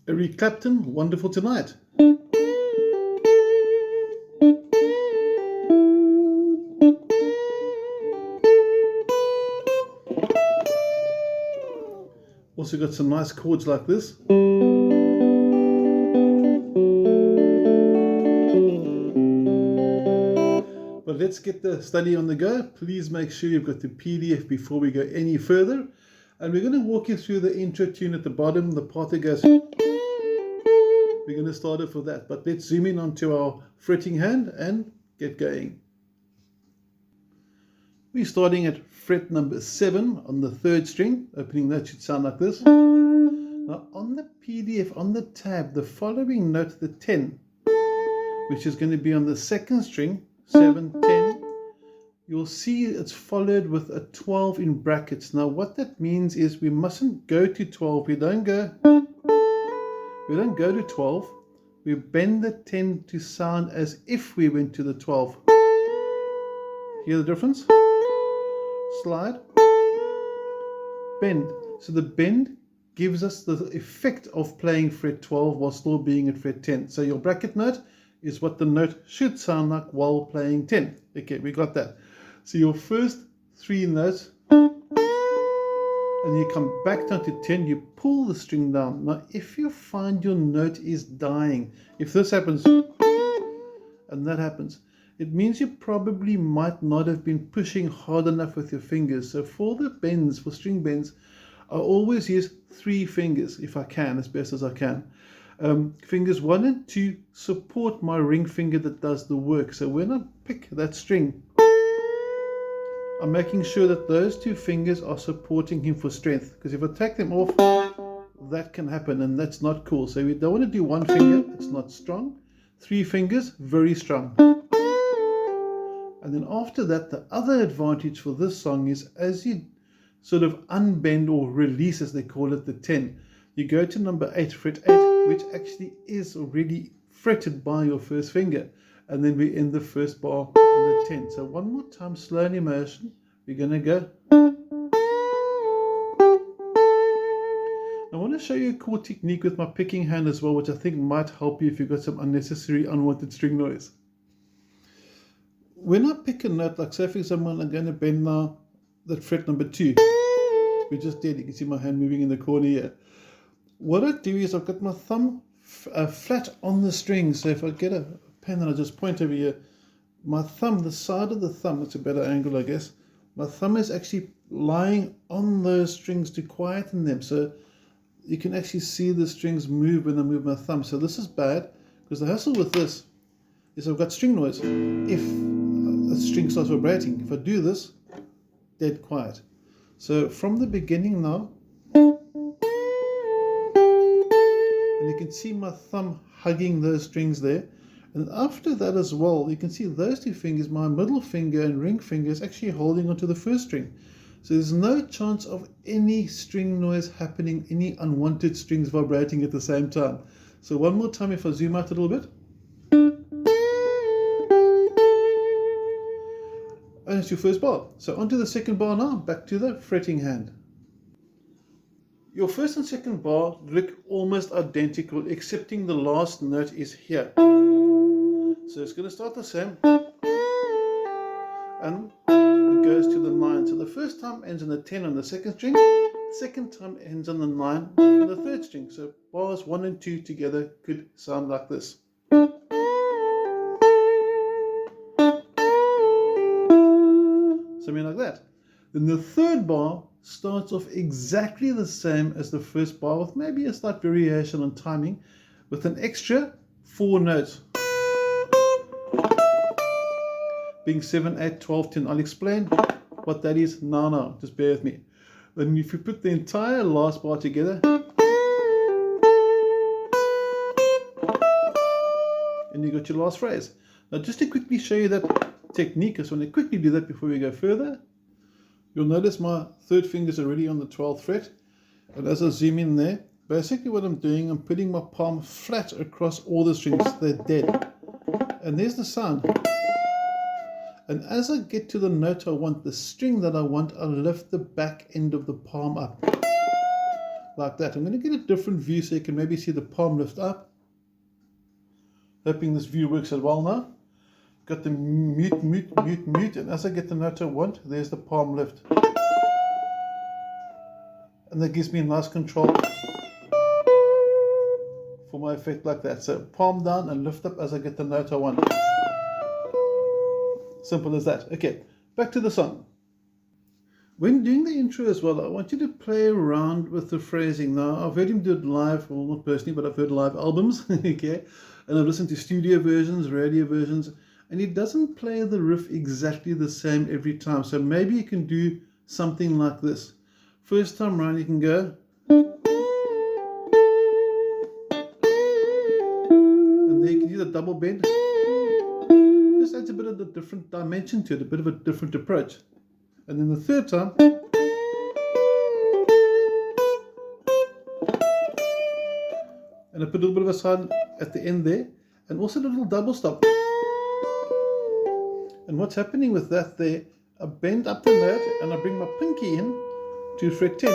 Eric Clapton, Wonderful Tonight. Also got some nice chords like this. But let's get the study on the go. Please make sure you've got the PDF before we go any further. And we're going to walk you through the intro tune at the bottom, the part that goes. We're going to start off with that. But let's zoom in onto our fretting hand and get going. We're starting at fret number 7 on the 3rd string. Opening note should sound like this. Now on the PDF, on the tab, the following note, the 10, which is going to be on the 2nd string, 7, 10, you'll see it's followed with a 12 in brackets. Now what that means is we mustn't go to 12. We don't go to 12. We bend the 10 to sound as if we went to the 12. Hear the difference? Slide, bend. So the bend gives us the effect of playing fret 12 while still being at fret 10. So your bracket note is what the note should sound like while playing 10. Okay, we got that. So your first 3 notes, and you come back down to 10, you pull the string down. Now if you find your note is dying, if this happens and that happens, it means you probably might not have been pushing hard enough with your fingers. So for the bends, for string bends, I always use 3 fingers if I can, as best as I can. Fingers 1 and 2 support my ring finger that does the work. So when I pick that string, I'm making sure that those 2 fingers are supporting him for strength. Because if I take them off, that can happen and that's not cool. So we don't want to do 1 finger, it's not strong. 3 fingers, very strong. And then after that, the other advantage for this song is as you sort of unbend or release, as they call it, the 10, you go to number 8, fret 8, which actually is already fretted by your first finger. And then we end the first bar on the 10. So one more time, slow in motion. We're going to go. I want to show you a cool technique with my picking hand as well, which I think might help you if you've got some unnecessary, unwanted string noise. When I pick a note, like say for example, I'm going to bend now that fret number 2. We just did. You can see my hand moving in the corner here. What I do is I've got my thumb flat on the string. So if I get a pen and I just point over here, my thumb, the side of the thumb, it's a better angle I guess, my thumb is actually lying on those strings to quieten them. So you can actually see the strings move when I move my thumb. So this is bad because the hassle with this is I've got string noise if a string starts vibrating. If I do this, dead quiet. So from the beginning now, and you can see my thumb hugging those strings there. And after that as well, you can see those 2 fingers, my middle finger and ring finger, is actually holding onto the first string. So there's no chance of any string noise happening, any unwanted strings vibrating at the same time. So one more time, if I zoom out a little bit. And it's your first bar. So onto the 2nd bar now, back to the fretting hand. Your 1st and 2nd bar look almost identical, excepting the last note is here. So it's going to start the same. And it goes to the 9. So the first time ends on the 10 on the 2nd string. Second time ends on the 9 on the 3rd string. So bars 1 and 2 together could sound like this. Something like that. Then the 3rd bar starts off exactly the same as the 1st bar with maybe a slight variation on timing with an extra 4 notes. Being 7, 8, 12, 10. I'll explain what that is now. Just bear with me. Then if you put the entire last bar together, and you got your last phrase. Now just to quickly show you that technique, I just want to quickly do that before we go further. You'll notice my 3rd finger is already on the 12th fret. And as I zoom in there, basically what I'm doing, I'm putting my palm flat across all the strings. They're dead. And there's the sound. And as I get to the note I want, the string that I want, I lift the back end of the palm up. like that. I'm going to get a different view so you can maybe see the palm lift up. Hoping this view works as well now. Got the mute, mute, mute, mute, and as I get the note I want, there's the palm lift. And that gives me a nice control for my effect like that. So palm down and lift up as I get the note I want. Simple as that. Okay, back to the song. When doing the intro as well, I want you to play around with the phrasing. Now, I've heard him do it live, well, not personally, but I've heard live albums, okay? And I've listened to studio versions, radio versions, and he doesn't play the riff exactly the same every time. So maybe you can do something like this. First time round, you can go. And then you can do the double bend. Just adds a bit of a different dimension to it, a bit of a different approach. And then the third time, and I put a little bit of a sound at the end there, and also a little double stop. And what's happening with that there, I bend up the note and I bring my pinky in to fret 10.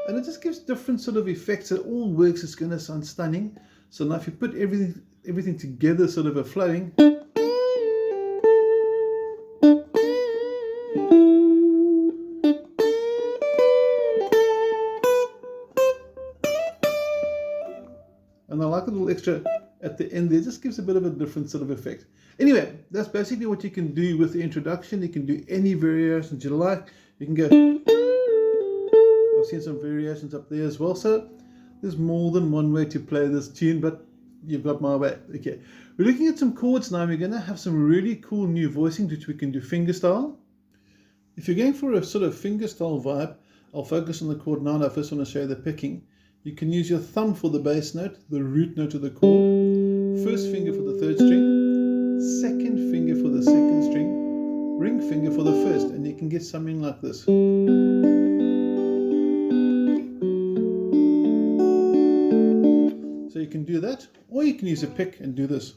And it just gives different sort of effects. It all works, it's going to sound stunning. So now if you put everything together, sort of a flowing. And I like a little extra at the end there, just gives a bit of a different sort of effect. Anyway, that's basically what you can do with the introduction. You can do any variations you like. You can go, I've seen some variations up there as well. So there's more than one way to play this tune, but you've got my way. Okay, we're looking at some chords now. We're going to have some really cool new voicings, which we can do fingerstyle. If you're going for a sort of fingerstyle vibe, I'll focus on the chord now. I first want to show you the picking. You can use your thumb for the bass note, the root note of the chord, first finger for the third string, second finger for the second string, ring finger for the first, and you can get something like this. So you can do that, or you can use a pick and do this.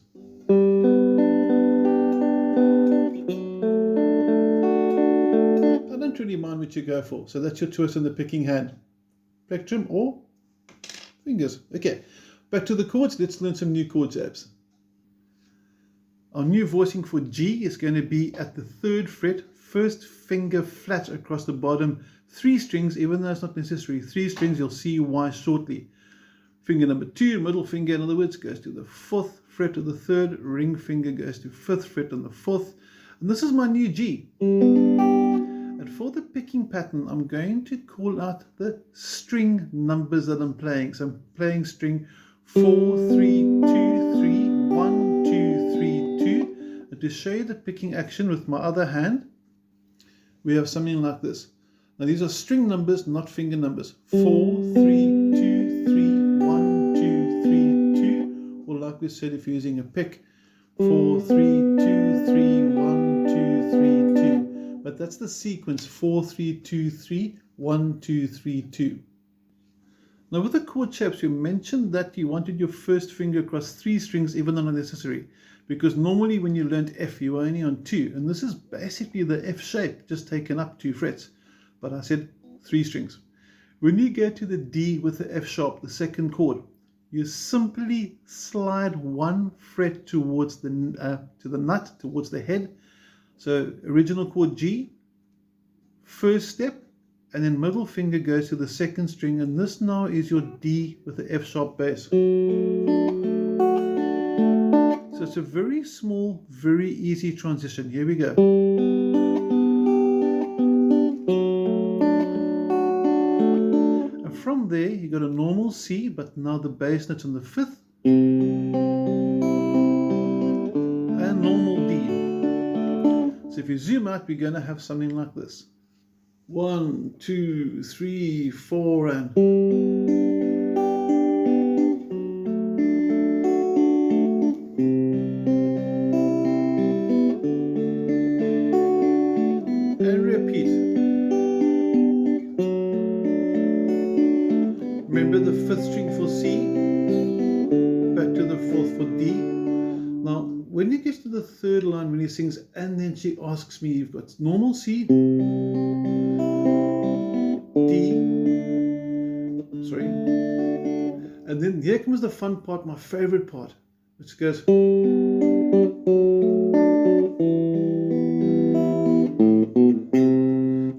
I don't really mind what you go for, so that's your choice on the picking hand. Plectrum or fingers. Okay, back to the chords. Let's learn some new chord shapes. Our new voicing for G is going to be at the 3rd fret, first finger flat across the bottom 3 strings, even though it's not necessary. 3 strings, you'll see why shortly. Finger number 2, middle finger, in other words, goes to the 4th fret of the 3rd, ring finger goes to 5th fret on the 4th, and this is my new G. And for the picking pattern, I'm going to call out the string numbers that I'm playing. So I'm playing string 4, 3, 2, 3, 1, 2, 3, 2. And to show you the picking action with my other hand, we have something like this. Now these are string numbers, not finger numbers. 4, 3, 2, 3, 1, 2, 3, 2. Or like we said, if you're using a pick, 4, 3, 2, 3, 1, 2, 3, 2. But that's the sequence, 4, 3, 2, 3, 1, 2, 3, 2. Now with the chord shapes, you mentioned that you wanted your first finger across 3 strings, even though not necessary. Because normally when you learned F, you were only on 2. And this is basically the F shape, just taken up 2 frets. But I said 3 strings. When you go to the D with the F sharp, the second chord, you simply slide 1 fret towards the to the nut, towards the head. So original chord G, first step, and then middle finger goes to the second string, and this now is your D with the F sharp bass. So it's a very small, very easy transition. Here we go. And from there, you got a normal C, but now the bass note's on the 5th, and normal D. So if you zoom out, we're going to have something like this. 1, 2, 3, 4, and repeat. Remember the 5th string for C, back to the 4th for D. Now, when he gets to the 3rd line, when he sings, and then she asks me, you've got normal C, And then here comes the fun part, my favorite part, which goes.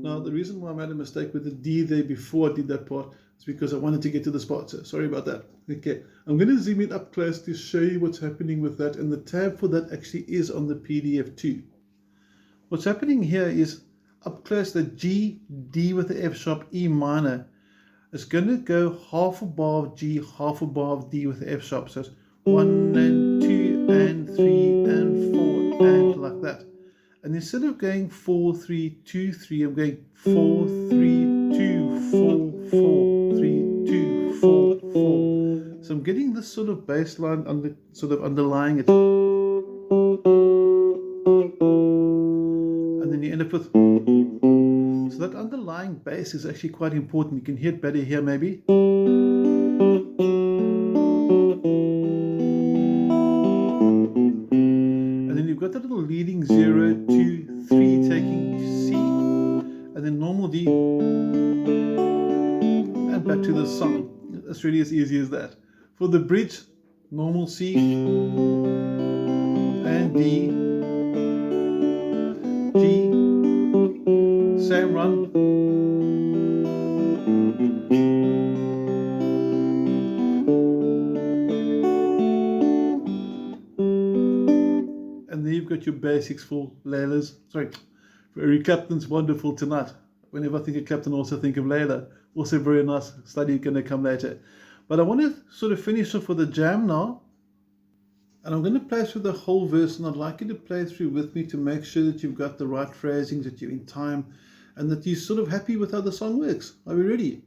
Now, the reason why I made a mistake with the D there before I did that part is because I wanted to get to the spot. So sorry about that. Okay, I'm going to zoom it up close to show you what's happening with that. And the tab for that actually is on the PDF too. What's happening here is up close, the G, D with the F sharp, E minor. It's going to go half a bar of G, half a bar of D with the F sharp. So it's 1 and 2 and 3 and 4 and like that. And instead of going 4, 3, 2, 3, I'm going 4, 3, 2, 4, 4, 3, 2, 4, 4. So I'm getting this sort of bass line sort of underlying it. And then you end up with. So that underlying bass is actually quite important. You can hear it better here maybe. And then you've got that little leading 0, 2, 3 taking C, and then normal D, and back to the song. It's really as easy as that. For the bridge, normal C, and D, G, same run. And then you've got your basics for Layla's, for Eric Clapton's Wonderful Tonight. Whenever I think of Clapton, I also think of Layla. Also very nice study going to come later. But I want to sort of finish off with a jam now. And I'm going to play through the whole verse, and I'd like you to play through with me to make sure that you've got the right phrasings, that you're in time, and that you're sort of happy with how the song works. Are we ready?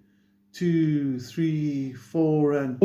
2, 3, 4, and...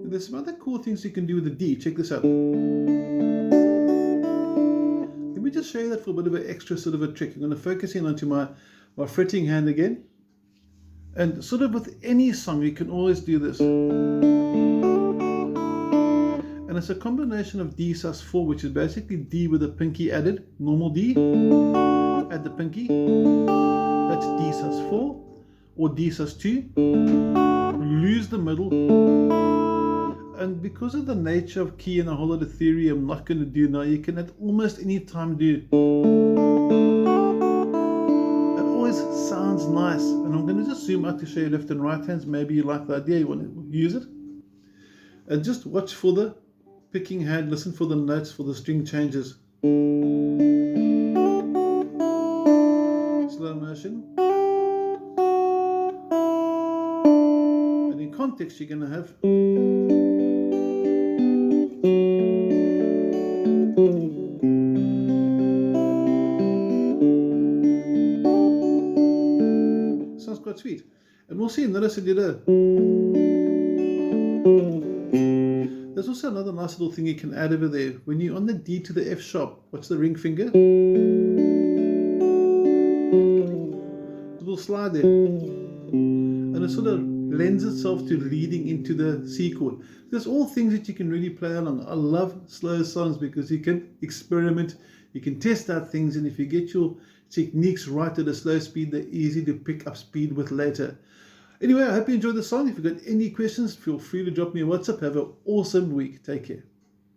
There's some other cool things you can do with the D. Check this out. Let me just show you that for a bit of an extra sort of a trick. I'm going to focus in onto my fretting hand again. And sort of with any song, you can always do this. And it's a combination of D sus4, which is basically D with a pinky added. Normal D. Add the pinky. That's D sus4 or D sus2. Lose the middle. And because of the nature of key and a whole lot of theory I'm not going to do now, you can at almost any time do. It always sounds nice. And I'm going to just zoom out to show you left and right hands. Maybe you like the idea, you want to use it. And just watch for the picking hand, listen for the notes, for the string changes. Slow motion. And in context, you're going to have. Sounds quite sweet. And we'll see, notice I did a. There's also another nice little thing you can add over there. When you're on the D to the F sharp, what's the ring finger? A little slide there. And it sort of lends itself to leading into the C chord. There's all things that you can really play along. I love slow songs because you can experiment, you can test out things, and if you get your techniques right at a slow speed, they're easy to pick up speed with later. Anyway, I hope you enjoyed the song. If you've got any questions, feel free to drop me a WhatsApp. Have an awesome week. Take care.